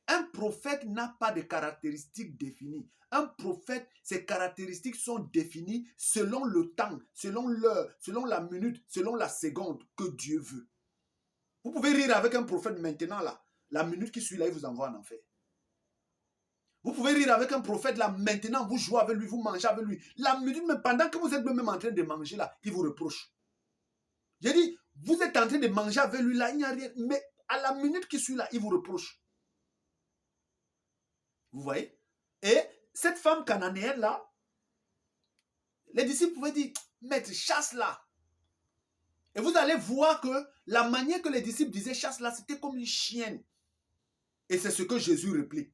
Un prophète n'a pas de caractéristiques définies. Un prophète, ses caractéristiques sont définies selon le temps, selon l'heure, selon la minute, selon la seconde que Dieu veut. Vous pouvez rire avec un prophète maintenant, là. La minute qui suit là, il vous envoie en enfer. Vous pouvez rire avec un prophète là, maintenant, vous jouez avec lui, vous mangez avec lui. La minute, mais pendant que vous êtes même en train de manger là, il vous reproche. J'ai dit, vous êtes en train de manger avec lui là, il n'y a rien. Mais à la minute qui suit là, il vous reproche. Vous voyez? Et cette femme cananéenne là, les disciples pouvaient dire, maître, chasse-la. Et vous allez voir que la manière que les disciples disaient chasse-la, c'était comme une chienne. Et c'est ce que Jésus réplique.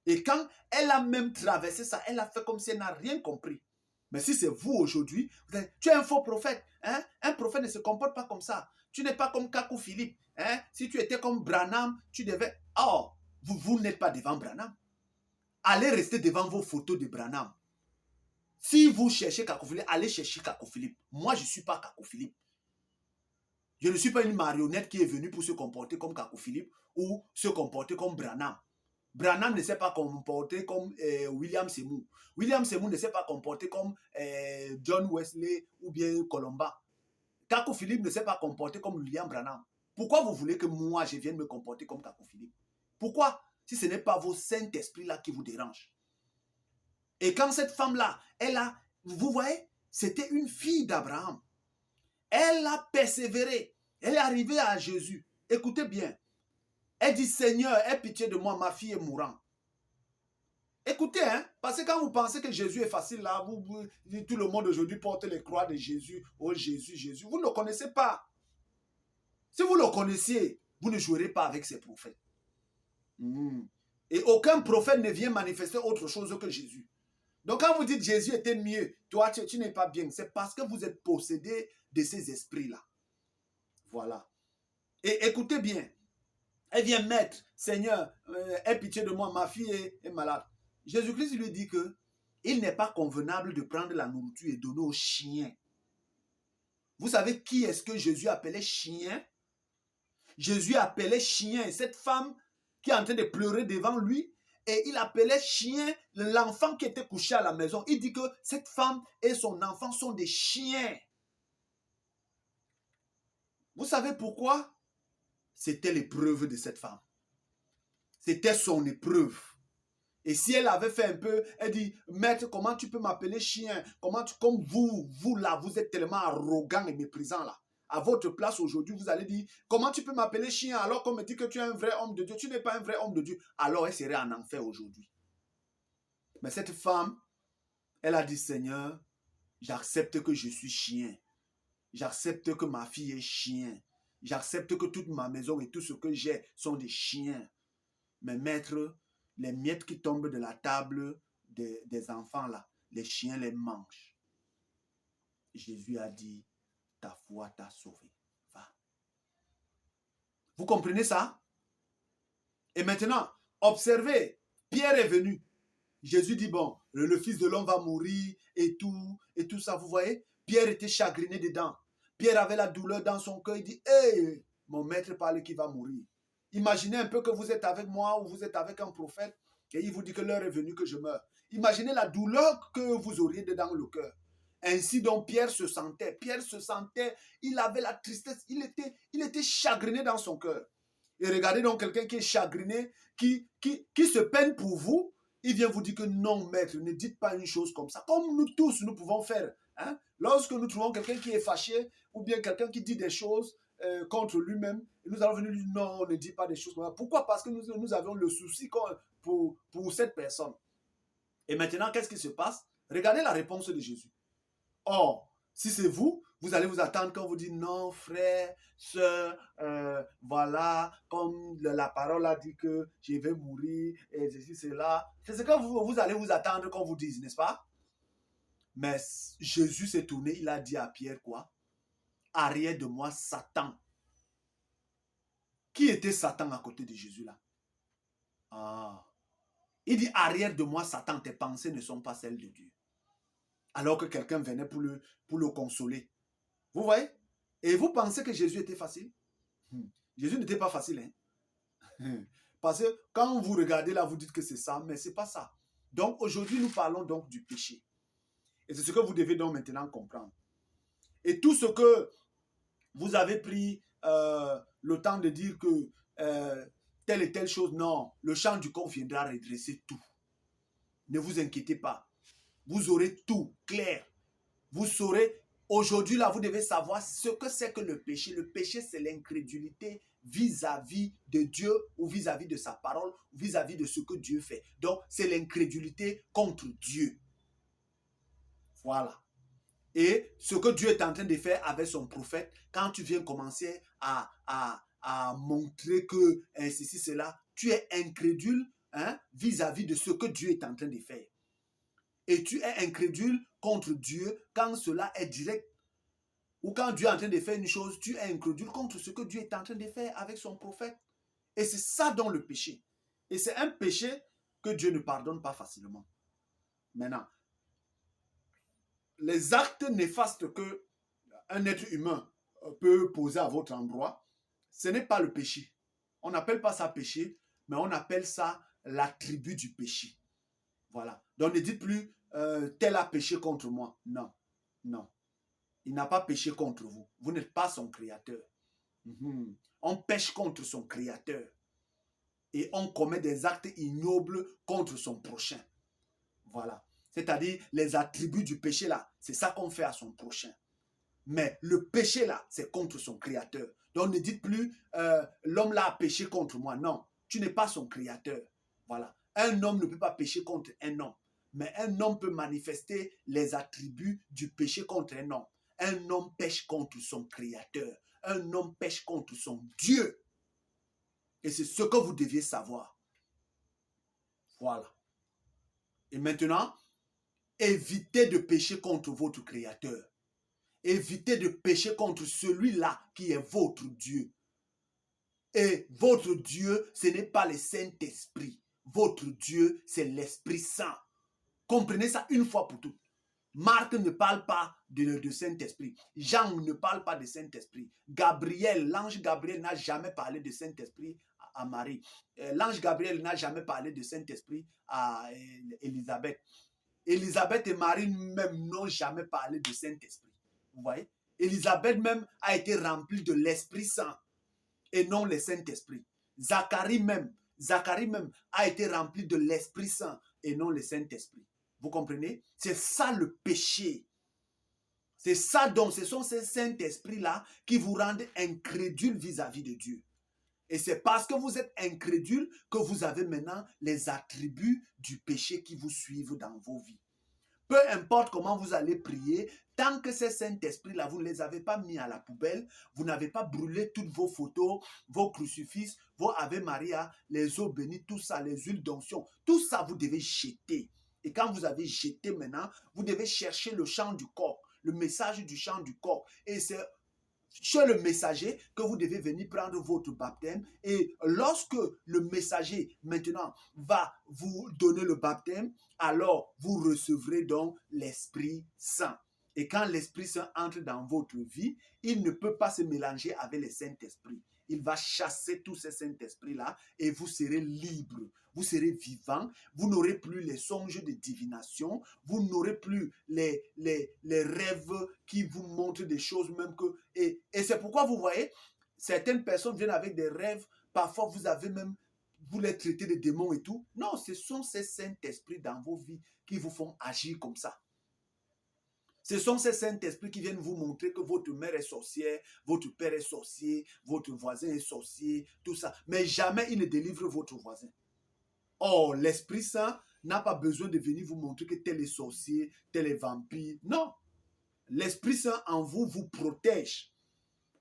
Et quand elle a même traversé ça, elle a fait comme si elle n'a rien compris. Mais si c'est vous aujourd'hui, tu es un faux prophète. Hein? Un prophète ne se comporte pas comme ça. Tu n'es pas comme Kakou Philippe. Hein? Si tu étais comme Branham, tu devais... Oh, vous n'êtes pas devant Branham. Allez rester devant vos photos de Branham. Si vous cherchez Kako Philippe, allez chercher Kako Philippe. Moi, je ne suis pas Kako Philippe. Je ne suis pas une marionnette qui est venue pour se comporter comme Kako Philippe ou se comporter comme Branham. Branham ne s'est pas comporté comme William Seymour. William Seymour ne s'est pas comporté comme John Wesley ou bien Colomba. Kako Philippe ne s'est pas comporté comme William Branham. Pourquoi vous voulez que moi, je vienne me comporter comme Kako Philippe? Pourquoi? Si ce n'est pas vos Saint-Esprit-là qui vous dérangent. Et quand cette femme-là, vous voyez, c'était une fille d'Abraham. Elle a persévéré. Elle est arrivée à Jésus. Écoutez bien. Elle dit, Seigneur, aie pitié de moi, ma fille est mourante. Écoutez, hein, parce que quand vous pensez que Jésus est facile, là, tout le monde aujourd'hui porte les croix de Jésus. Oh Jésus, Jésus. Vous ne le connaissez pas. Si vous le connaissiez, vous ne jouerez pas avec ces prophètes. Et aucun prophète ne vient manifester autre chose que Jésus. Donc quand vous dites Jésus était mieux, toi tu n'es pas bien, c'est parce que vous êtes possédé de ces esprits-là. Voilà. Et écoutez bien, elle vient mettre, Seigneur, aie pitié de moi, ma fille est malade. Jésus-Christ lui dit que il n'est pas convenable de prendre la nourriture et donner aux chiens. Vous savez qui est-ce que Jésus appelait chien? Jésus appelait chien cette femme qui est en train de pleurer devant lui. Et il appelait chien l'enfant qui était couché à la maison. Il dit que cette femme et son enfant sont des chiens. Vous savez pourquoi? C'était l'épreuve de cette femme. C'était son épreuve. Et si elle avait fait un peu, elle dit, maître, comment tu peux m'appeler chien? Comme vous là, vous êtes tellement arrogant et méprisant là. À votre place aujourd'hui, vous allez dire, comment tu peux m'appeler chien alors qu'on me dit que tu es un vrai homme de Dieu? Tu n'es pas un vrai homme de Dieu. Alors elle serait en enfer aujourd'hui. Mais cette femme, elle a dit, Seigneur, j'accepte que je suis chien. J'accepte que ma fille est chien. J'accepte que toute ma maison et tout ce que j'ai sont des chiens. Mais maître, les miettes qui tombent de la table des enfants là, les chiens les mangent. Jésus a dit, ta foi t'a sauvé. Va. Vous comprenez ça? Et maintenant, observez, Pierre est venu. Jésus dit, bon, le Fils de l'homme va mourir et tout ça, vous voyez? Pierre était chagriné dedans. Pierre avait la douleur dans son cœur. Il dit, hé, mon maître parle qui va mourir. Imaginez un peu que vous êtes avec moi ou vous êtes avec un prophète et il vous dit que l'heure est venue que je meure. Imaginez la douleur que vous auriez dans le cœur. Ainsi donc Pierre se sentait. Il avait la tristesse, il était chagriné dans son cœur. Et regardez donc quelqu'un qui est chagriné, qui se peine pour vous. Il vient vous dire que non, maître, ne dites pas une chose comme ça. Comme nous tous, nous pouvons faire. Hein? Lorsque nous trouvons quelqu'un qui est fâché ou bien quelqu'un qui dit des choses contre lui-même, nous allons venir lui dire non, ne dis pas des choses comme ça. Pourquoi? Parce que nous avons le souci pour cette personne. Et maintenant, qu'est-ce qui se passe? Regardez la réponse de Jésus. Or, si c'est vous, vous allez vous attendre quand vous dites non, frère, sœur, voilà, comme la parole a dit que je vais mourir, et ceci, cela. C'est ce que vous allez vous attendre qu'on vous dise, n'est-ce pas? Mais Jésus s'est tourné, il a dit à Pierre quoi? Arrière de moi, Satan. Qui était Satan à côté de Jésus là? Ah. Il dit arrière de moi, Satan, tes pensées ne sont pas celles de Dieu. Alors que quelqu'un venait pour le consoler. Vous voyez? Et vous pensez que Jésus était facile? Jésus n'était pas facile. Hein? Parce que quand vous regardez là, vous dites que c'est ça, mais ce n'est pas ça. Donc aujourd'hui, nous parlons donc du péché. Et c'est ce que vous devez donc maintenant comprendre. Et tout ce que vous avez pris le temps de dire que telle et telle chose, non, le chant du corps viendra redresser tout. Ne vous inquiétez pas. Vous aurez tout clair. Vous saurez, aujourd'hui là, vous devez savoir ce que c'est que le péché. Le péché, c'est l'incrédulité vis-à-vis de Dieu ou vis-à-vis de sa parole, vis-à-vis de ce que Dieu fait. Donc, c'est l'incrédulité contre Dieu. Voilà. Et ce que Dieu est en train de faire avec son prophète, quand tu viens commencer à montrer que ceci, cela, tu es incrédule vis-à-vis de ce que Dieu est en train de faire. Et tu es incrédule contre Dieu quand cela est direct. Ou quand Dieu est en train de faire une chose, tu es incrédule contre ce que Dieu est en train de faire avec son prophète. Et c'est ça donc le péché. Et c'est un péché que Dieu ne pardonne pas facilement. Maintenant, les actes néfastes que un être humain peut poser à votre endroit, ce n'est pas le péché. On n'appelle pas ça péché, mais on appelle ça l'attribut du péché. Voilà. Donc ne dites plus tel a péché contre moi. Non, non. Il n'a pas péché contre vous. Vous n'êtes pas son créateur. On pêche contre son créateur. Et on commet des actes ignobles contre son prochain. Voilà. C'est-à-dire les attributs du péché là, c'est ça qu'on fait à son prochain. Mais le péché là, c'est contre son créateur. Donc ne dites plus l'homme là a péché contre moi. Non, tu n'es pas son créateur. Voilà. Un homme ne peut pas pécher contre un homme. Mais un homme peut manifester les attributs du péché contre un homme. Un homme pêche contre son créateur. Un homme pêche contre son Dieu. Et c'est ce que vous deviez savoir. Voilà. Et maintenant, évitez de pécher contre votre créateur. Évitez de pécher contre celui-là qui est votre Dieu. Et votre Dieu, ce n'est pas le Saint-Esprit. Votre Dieu, c'est l'Esprit Saint. Comprenez ça une fois pour toutes. Marc ne parle pas de Saint-Esprit. Jean ne parle pas de Saint-Esprit. Gabriel, l'ange Gabriel n'a jamais parlé de Saint-Esprit à Marie. L'ange Gabriel n'a jamais parlé de Saint-Esprit à Élisabeth. Élisabeth et Marie même n'ont jamais parlé de Saint-Esprit. Vous voyez? Élisabeth même a été remplie de l'Esprit Saint et non le Saint-Esprit. Zacharie même a été rempli de l'Esprit Saint et non le Saint-Esprit. Vous comprenez? C'est ça le péché. C'est ça donc, ce sont ces Saint-Esprits-là qui vous rendent incrédules vis-à-vis de Dieu. Et c'est parce que vous êtes incrédule que vous avez maintenant les attributs du péché qui vous suivent dans vos vies. Peu importe comment vous allez prier, tant que ces Saint-Esprits-là, vous ne les avez pas mis à la poubelle, vous n'avez pas brûlé toutes vos photos, vos crucifix, vos Ave Maria, les eaux bénites, tout ça, les huiles d'onction, tout ça, vous devez jeter. Et quand vous avez jeté maintenant, vous devez chercher le chant du corps, le message du chant du corps. Et c'est chez le messager que vous devez venir prendre votre baptême. Et lorsque le messager maintenant va vous donner le baptême, alors vous recevrez donc l'Esprit Saint. Et quand l'Esprit Saint entre dans votre vie, il ne peut pas se mélanger avec le Saint-Esprit. Il va chasser tous ces Saint-Esprits-là et vous serez libre. Vous serez vivant. Vous n'aurez plus les songes de divination. Vous n'aurez plus les rêves qui vous montrent des choses même que... Et c'est pourquoi vous voyez, certaines personnes viennent avec des rêves. Parfois, vous les traitez de démons et tout. Non, ce sont ces Saint-Esprits dans vos vies qui vous font agir comme ça. Ce sont ces Saint-Esprits qui viennent vous montrer que votre mère est sorcière, votre père est sorcier, votre voisin est sorcier, tout ça. Mais jamais il ne délivre votre voisin. Or, l'Esprit Saint n'a pas besoin de venir vous montrer que tel est sorcier, tel est vampire. Non. L'Esprit Saint en vous vous protège.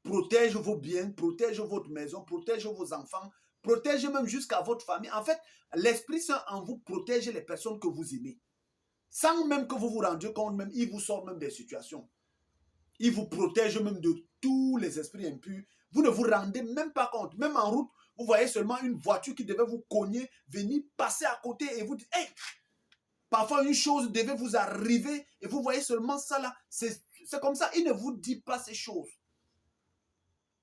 Protège vos biens, protège votre maison, protège vos enfants, protège même jusqu'à votre famille. En fait, l'Esprit Saint en vous protège les personnes que vous aimez. Sans même que vous vous rendiez compte, même, il vous sort même des situations. Il vous protège même de tous les esprits impurs. Vous ne vous rendez même pas compte. Même en route, vous voyez seulement une voiture qui devait vous cogner, venir passer à côté et vous dites, hey! Parfois, une chose devait vous arriver et vous voyez seulement ça là. C'est comme ça. Il ne vous dit pas ces choses.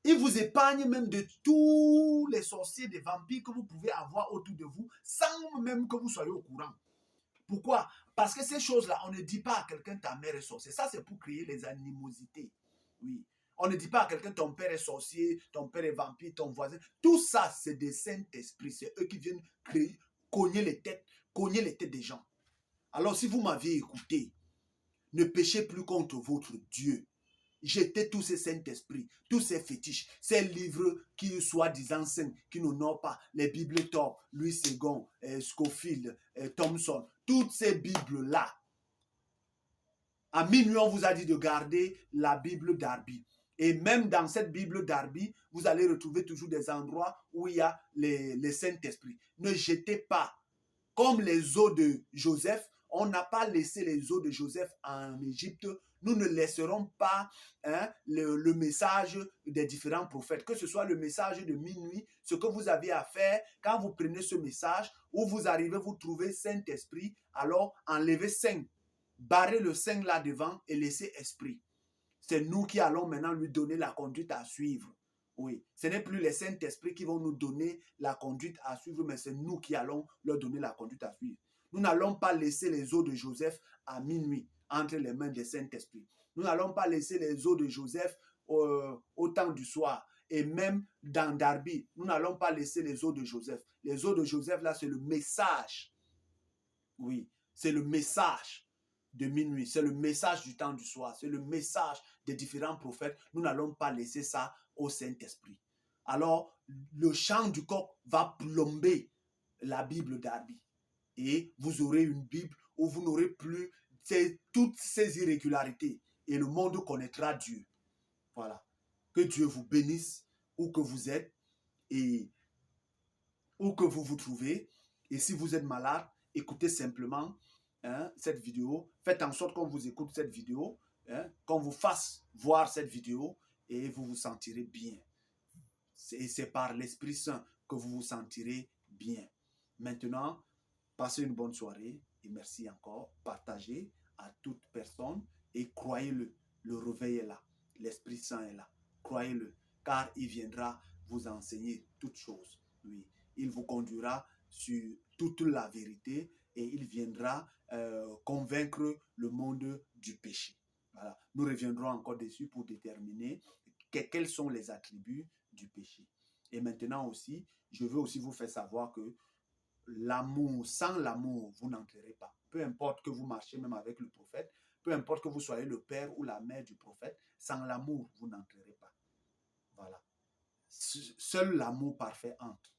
Il vous épargne même de tous les sorciers, des vampires que vous pouvez avoir autour de vous, sans même que vous soyez au courant. Pourquoi? Parce que ces choses-là, on ne dit pas à quelqu'un ta mère est sorcière. Ça, c'est pour créer les animosités. Oui. On ne dit pas à quelqu'un ton père est sorcier, ton père est vampire, ton voisin. Tout ça, c'est des Saint-Esprits. C'est eux qui viennent cogner les têtes des gens. Alors, si vous m'aviez écouté, ne péchez plus contre votre Dieu. Jetez tous ces Saint-Esprits, tous ces fétiches, ces livres qui soi-disant saints, qui n'honorent pas, les Bibles Thorpe, Louis II, Scofield, Thompson, toutes ces Bibles-là. À minuit, on vous a dit de garder la Bible Darby. Et même dans cette Bible Darby, vous allez retrouver toujours des endroits où il y a les Saint-Esprits. Ne jetez pas. Comme les os de Joseph, on n'a pas laissé les os de Joseph en Égypte. Nous ne laisserons pas le message des différents prophètes, que ce soit le message de minuit, ce que vous avez à faire, quand vous prenez ce message, où vous arrivez, vous trouvez Saint-Esprit, alors enlevez 5. barrez le 5 là devant et laissez esprit. C'est nous qui allons maintenant lui donner la conduite à suivre. Oui, ce n'est plus les Saint-Esprits qui vont nous donner la conduite à suivre, mais c'est nous qui allons leur donner la conduite à suivre. Nous n'allons pas laisser les os de Joseph à minuit entre les mains des Saint-Esprits. Nous n'allons pas laisser les os de Joseph au temps du soir. Et même dans Darby, nous n'allons pas laisser les os de Joseph. Les os de Joseph, là, c'est le message. Oui, c'est le message de minuit, c'est le message du temps du soir, c'est le message des différents prophètes. Nous n'allons pas laisser ça au Saint-Esprit. Alors, le chant du coq va plomber la Bible d'Arby. Et vous aurez une Bible où vous n'aurez plus toutes ces irrégularités. Et le monde connaîtra Dieu. Voilà. Que Dieu vous bénisse où que vous êtes et où que vous vous trouvez. Et si vous êtes malade, écoutez simplement cette vidéo. Faites en sorte qu'on vous écoute cette vidéo, qu'on vous fasse voir cette vidéo et vous vous sentirez bien. C'est par l'Esprit Saint que vous vous sentirez bien. Maintenant, passez une bonne soirée et merci encore. Partagez à toute personne et croyez-le, le réveil est là. L'Esprit Saint est là. Croyez-le, car il viendra vous enseigner toutes choses. Oui, il vous conduira sur toute la vérité et il viendra convaincre le monde du péché. Voilà. Nous reviendrons encore dessus pour déterminer quels sont les attributs du péché. Et maintenant aussi, je veux aussi vous faire savoir que l'amour, sans l'amour, vous n'entrerez pas. Peu importe que vous marchiez même avec le prophète, peu importe que vous soyez le père ou la mère du prophète, sans l'amour, vous n'entrerez pas. Voilà. Seul l'amour parfait entre.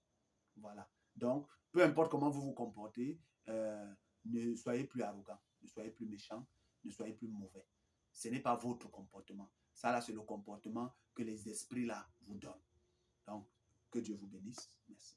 Voilà. Donc, peu importe comment vous vous comportez, ne soyez plus arrogant, ne soyez plus méchant, ne soyez plus mauvais. Ce n'est pas votre comportement. Ça, là, c'est le comportement que les esprits, là, vous donnent. Donc, que Dieu vous bénisse. Merci.